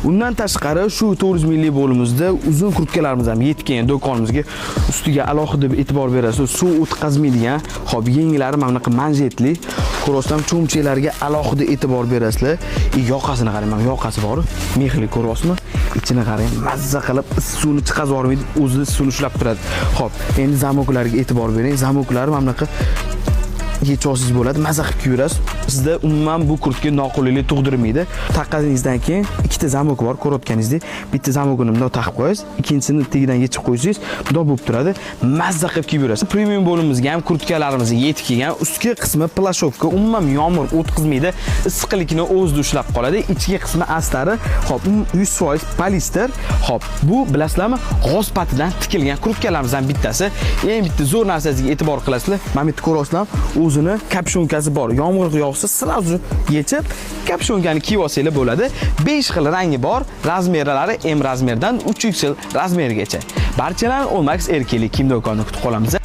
Undan tashqari shu 400 ml bo'limimizda uzun kurtkalarimiz ham yetgan do'konimizga. Ustiga alohida e'tibor berasiz. Suv o'tkazmaydigan, hop, yenglari mana bunaqa manjetli. Ko'rasizlar, cho'mchaklarga alohida e'tibor berasizlar. Yoqasini qarang, mana yoqasi bor. Mexli ko'ryapsizmi? Ichini qarang, mazza qilib suvni chiqazib yormaydi, o'zi suvni ushlab turadi. Hop, endi zamoklarga e'tibor bering. Zamoklar mana bunaqa yechosiz bo'ladi, mazza qilib kiyurasiz. Sizda umuman bu kurtka noqulaylik tug'dirmaydi. Taqqaningizdan keyin ikkita zamok bor, ko'rayotganingizdek. Bitta zamokini bunday taqib qo'yasiz, ikkinchisini tagidan yechib qo'ysangiz, bunday bo'lib turadi. Mazza qilib kiyib yurasiz. Premium bo'limimizga ham kurtkalarimizni yetib kelgan. Ustki qismi plashovka, umuman yomg'ir o'tkazmaydi, issiqlikni o'zida ushlab qoladi. Ichki qismi astari, hop, 100% polister. Hop, bu bilasizlarmi, g'oz patidan tikilgan kurtkalarimizdan bittasi. Eng bitta zo'r narsasiga e'tibor qilasizlar. Mana bu yerda ko'rasizlar, o'zini kapshonkasi bor. Yomg'ir yog'sa sразу yechib, kapshonkani kiyib olsanglar bo'ladi. 5 xil rangi bor. Razmerlari M razmerdan 3XL razmergacha. Barchalarni Olmax erkaklik kiyim do'konida kutib qolamiz.